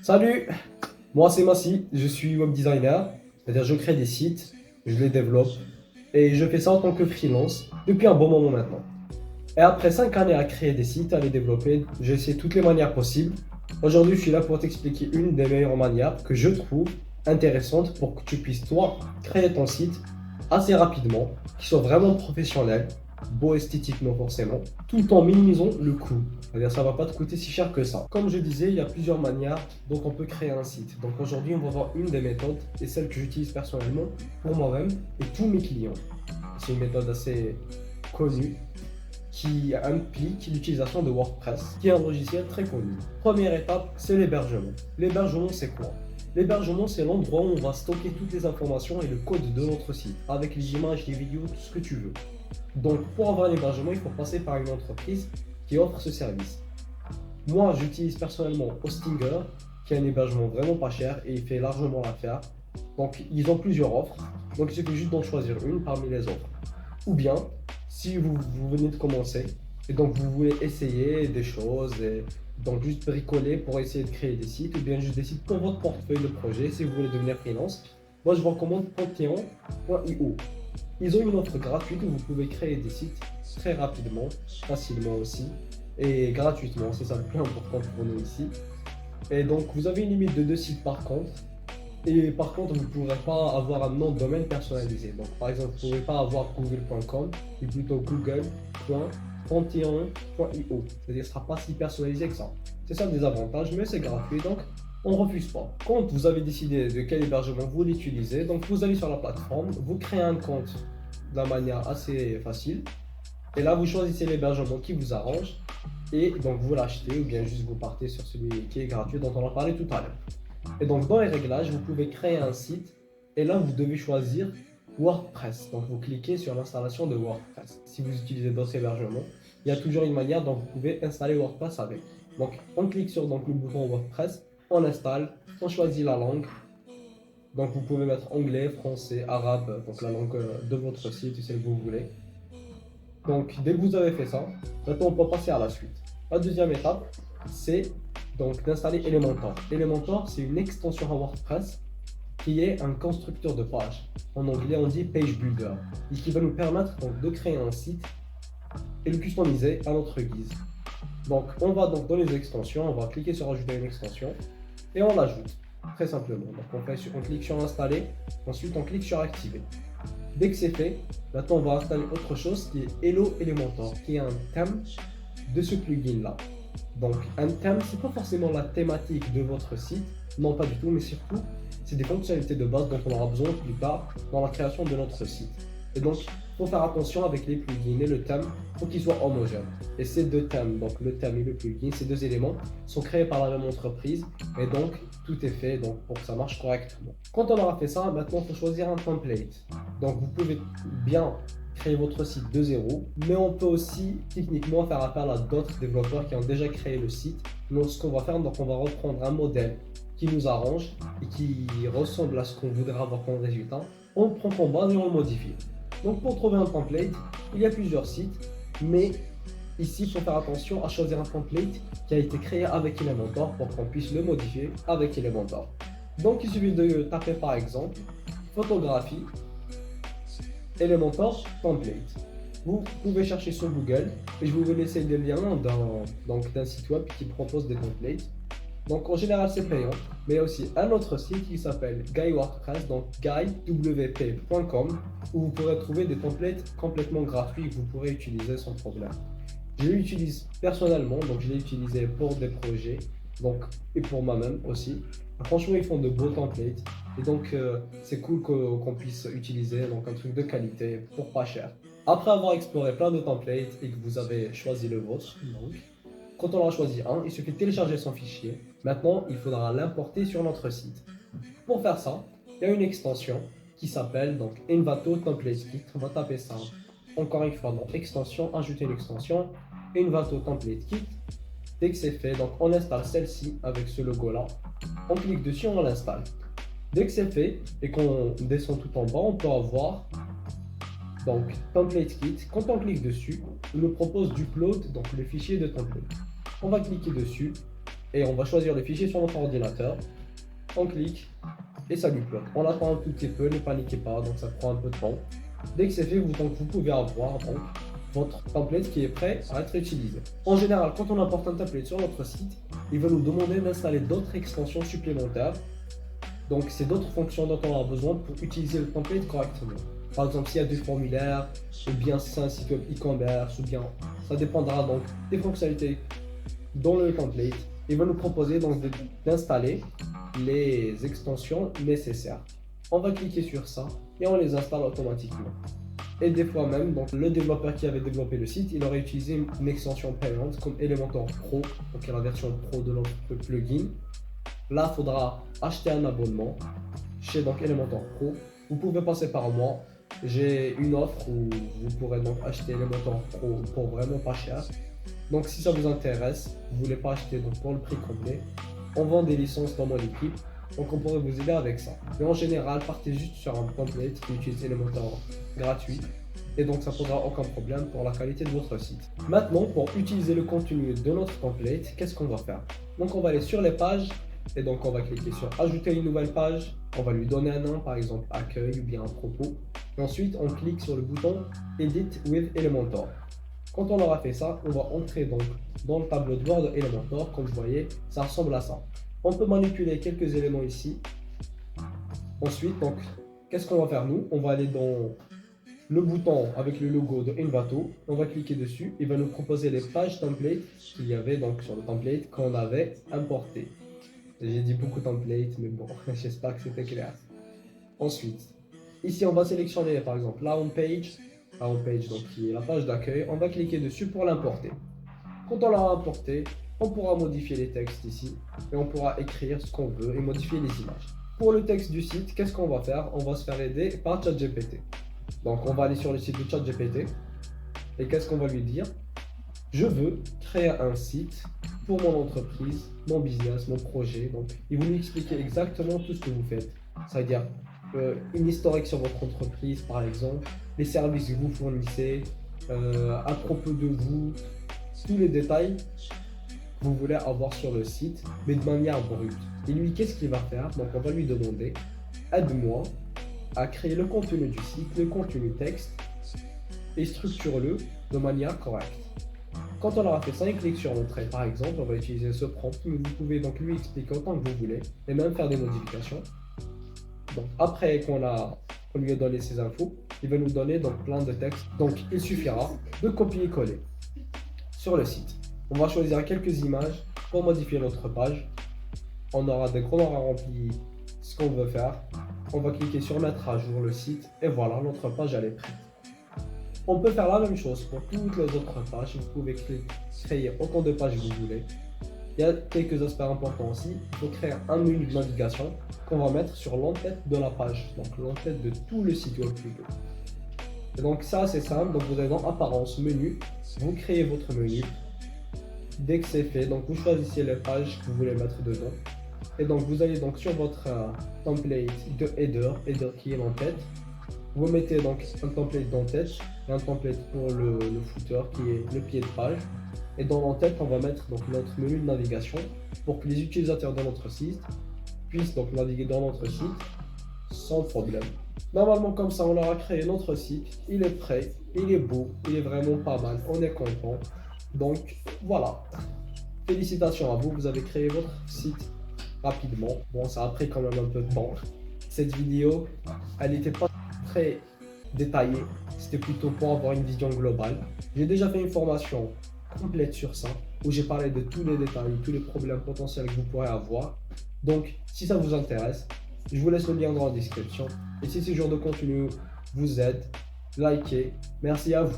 Salut, moi c'est Massi, je suis web designer, c'est-à-dire je crée des sites, je les développe et je fais ça en tant que freelance depuis un bon moment maintenant. Et après 5 années à créer des sites, à les développer, j'ai essayé toutes les manières possibles. Aujourd'hui, je suis là pour t'expliquer une des meilleures manières que je trouve intéressante pour que tu puisses, toi, créer ton site assez rapidement, qui soit vraiment professionnel, beau esthétiquement forcément, tout en minimisant le coût. C'est-à-dire ça ne va pas te coûter si cher que ça. Comme je disais, il y a plusieurs manières dont on peut créer un site. Donc aujourd'hui, on va voir une des méthodes et celle que j'utilise personnellement pour moi-même et tous mes clients. C'est une méthode assez connue qui implique l'utilisation de WordPress, qui est un logiciel très connu. Première étape, c'est l'hébergement. L'hébergement, c'est quoi? L'hébergement, c'est l'endroit où on va stocker toutes les informations et le code de notre site, avec les images, les vidéos, tout ce que tu veux. Donc, pour avoir un hébergement, il faut passer par une entreprise qui offre ce service. Moi, j'utilise personnellement Hostinger, qui est un hébergement vraiment pas cher et il fait largement l'affaire. Donc, ils ont plusieurs offres, donc il suffit juste d'en choisir une parmi les offres. Ou bien, si vous venez de commencer et donc vous voulez essayer des choses et donc juste bricoler pour essayer de créer des sites ou bien juste des sites pour votre portefeuille de projet si vous voulez devenir freelance, moi je vous recommande Pantheon.io. Ils ont une offre gratuite où vous pouvez créer des sites très rapidement, facilement aussi et gratuitement, c'est ça le plus important pour nous ici. Et donc vous avez une limite de 2 sites par contre. Et par contre, vous ne pourrez pas avoir un nom de domaine personnalisé. Donc, par exemple, vous ne pouvez pas avoir google.com, mais plutôt google.pantheon.io. C'est-à-dire que ce ne sera pas si personnalisé que ça. C'est ça le désavantage, mais c'est gratuit, donc on ne refuse pas. Quand vous avez décidé de quel hébergement vous l'utilisez, donc vous allez sur la plateforme, vous créez un compte de la manière assez facile, et là vous choisissez l'hébergement qui vous arrange, et donc vous l'achetez, ou bien juste vous partez sur celui qui est gratuit dont on a parlé tout à l'heure. Et donc dans les réglages, vous pouvez créer un site et là vous devez choisir WordPress. Donc vous cliquez sur l'installation de WordPress. Si vous utilisez d'autres hébergements, il y a toujours une manière dont vous pouvez installer WordPress avec. Donc on clique sur le bouton WordPress, on installe, on choisit la langue. Donc vous pouvez mettre anglais, français, arabe, donc la langue de votre site, celle que vous voulez. Donc dès que vous avez fait ça, maintenant on peut passer à la suite. La deuxième étape, c'est donc d'installer Elementor. Elementor, c'est une extension à WordPress qui est un constructeur de pages. En anglais, on dit Page Builder, et qui va nous permettre donc de créer un site et le customiser à notre guise. Donc, on va donc dans les extensions, on va cliquer sur ajouter une extension et on l'ajoute très simplement. Donc, on clique sur installer, ensuite on clique sur activer. Dès que c'est fait, maintenant on va installer autre chose qui est Hello Elementor, qui est un thème de ce plugin là. Donc un thème, c'est pas forcément la thématique de votre site, non pas du tout, mais surtout c'est des fonctionnalités de base dont on aura besoin plus tard dans la création de notre site. Et donc il faut faire attention avec les plugins et le thème, il faut qu'ils soient homogènes. Et ces deux thèmes, donc le thème et le plugin, ces deux éléments sont créés par la même entreprise et donc tout est fait donc, pour que ça marche correctement. Quand on aura fait ça, maintenant il faut choisir un template. Donc vous pouvez bien créer votre site de zéro, mais on peut aussi techniquement faire appel à d'autres développeurs qui ont déjà créé le site. Donc ce qu'on va faire, donc on va reprendre un modèle qui nous arrange et qui ressemble à ce qu'on voudrait avoir comme résultat. On le prend comme base et on le modifie. Donc pour trouver un template, il y a plusieurs sites, mais ici il faut faire attention à choisir un template qui a été créé avec Elementor pour qu'on puisse le modifier avec Elementor. Donc il suffit de taper par exemple photographie Elementor template. Vous pouvez chercher sur Google et je vais vous laisser des liens d'un site web qui propose des templates. Donc en général c'est payant, mais il y a aussi un autre site qui s'appelle GuyWordPress, donc guywp.com, où vous pourrez trouver des templates complètement gratuits que vous pourrez utiliser sans problème. Je l'utilise personnellement, donc je l'ai utilisé pour des projets, donc, et pour moi-même aussi. Franchement, ils font de beaux templates et donc c'est cool qu'on puisse utiliser donc, un truc de qualité pour pas cher. Après avoir exploré plein de templates et que vous avez choisi le vôtre, donc, quand on aura choisi un, il suffit de télécharger son fichier. Maintenant, il faudra l'importer sur notre site. Pour faire ça, il y a une extension qui s'appelle donc Envato Template Kit. On va taper ça encore une fois dans extension, ajouter une extension, Envato Template Kit. Dès que c'est fait, donc on installe celle-ci avec ce logo là. On clique dessus, on l'installe. Dès que c'est fait et qu'on descend tout en bas, on peut avoir donc Template Kit. Quand on clique dessus, il nous propose d'upload donc le fichier de template. On va cliquer dessus et on va choisir le fichier sur notre ordinateur. On clique et ça lui upload. On attend un tout petit peu, ne paniquez pas, donc ça prend un peu de temps. Dès que c'est fait, vous pouvez avoir donc votre template qui est prêt à être utilisé. En général, quand on importe un template sur notre site, il va nous demander d'installer d'autres extensions supplémentaires. Donc, c'est d'autres fonctions dont on aura besoin pour utiliser le template correctement. Par exemple, s'il y a des formulaires, ou bien si c'est un site web e-commerce, ou bien ça dépendra donc des fonctionnalités dans le template. Il va nous proposer donc d'installer les extensions nécessaires. On va cliquer sur ça et on les installe automatiquement. Et des fois même, donc le développeur qui avait développé le site, il aurait utilisé une extension payante comme Elementor Pro, donc la version pro de notre plugin. Là, il faudra acheter un abonnement chez donc Elementor Pro. Vous pouvez passer par moi. J'ai une offre où vous pourrez donc acheter Elementor Pro pour vraiment pas cher. Donc si ça vous intéresse, vous voulez pas acheter donc pour le prix complet, on vend des licences dans mon équipe. Donc on pourrait vous aider avec ça. Mais en général, partez juste sur un template qui utilise Elementor gratuit. Et donc ça ne posera aucun problème pour la qualité de votre site. Maintenant, pour utiliser le contenu de notre template, qu'est-ce qu'on va faire? Donc on va aller sur les pages. Et donc on va cliquer sur ajouter une nouvelle page, on va lui donner un nom, par exemple accueil ou bien un propos. Et ensuite on clique sur le bouton Edit with Elementor. Quand on aura fait ça, on va entrer donc dans le tableau de bord de Elementor. Comme vous voyez, ça ressemble à ça. On peut manipuler quelques éléments ici. Ensuite, donc, qu'est-ce qu'on va faire nous? On va aller dans le bouton avec le logo de Envato. On va cliquer dessus. Il va nous proposer les pages templates qu'il y avait donc sur le template qu'on avait importé. J'ai dit beaucoup de templates, mais bon, j'espère que c'était clair. Ensuite, ici on va sélectionner par exemple la home page donc qui est la page d'accueil. On va cliquer dessus pour l'importer. Quand on l'aura importé, on pourra modifier les textes ici et on pourra écrire ce qu'on veut et modifier les images. Pour le texte du site, qu'est-ce qu'on va faire? On va se faire aider par ChatGPT. Donc on va aller sur le site de ChatGPT et qu'est-ce qu'on va lui dire? Je veux créer un site pour mon entreprise, mon business, mon projet. Donc, il va lui expliquer exactement tout ce que vous faites. C'est-à-dire une historique sur votre entreprise, par exemple, les services que vous fournissez, à propos de vous, tous les détails que vous voulez avoir sur le site, mais de manière brute. Et lui, qu'est-ce qu'il va faire? Donc, on va lui demander, aide-moi à créer le contenu du site, le contenu texte, et structure-le de manière correcte. Quand on aura fait ça, il clique sur l'entrée. Par exemple, on va utiliser ce prompt, mais vous pouvez donc lui expliquer autant que vous voulez et même faire des modifications. Donc après qu'on lui ait donné ces infos, il va nous donner donc plein de textes. Donc il suffira de copier-coller sur le site. On va choisir quelques images pour modifier notre page. On aura dès qu'on aura rempli ce qu'on veut faire, on va cliquer sur mettre à jour le site et voilà, notre page elle est prête. On peut faire la même chose pour toutes les autres pages. Vous pouvez créer autant de pages que vous voulez. Il y a quelques aspects importants aussi. Il faut créer un menu de navigation qu'on va mettre sur l'entête de la page. Donc l'entête de tout le site web plutôt. Et donc ça c'est simple. Donc vous allez dans apparence, menu. Vous créez votre menu. Dès que c'est fait, donc vous choisissez les pages que vous voulez mettre dedans. Et donc vous allez donc sur votre template de header qui est l'entête. Vous mettez donc un template d'entête et un template pour le footer qui est le pied de page. Et dans l'entête, on va mettre donc notre menu de navigation pour que les utilisateurs de notre site puissent donc naviguer dans notre site sans problème. Normalement comme ça, on aura créé notre site, il est prêt, il est beau, il est vraiment pas mal, on est content. Donc voilà, félicitations à vous, vous avez créé votre site rapidement. Bon, ça a pris quand même un peu de temps. Cette vidéo, elle n'était pas très détaillée, c'était plutôt pour avoir une vision globale. J'ai déjà fait une formation complète sur ça, où j'ai parlé de tous les détails, tous les problèmes potentiels que vous pourrez avoir. Donc, si ça vous intéresse, je vous laisse le lien dans la description. Et si ce genre de contenu vous aide, likez. Merci à vous.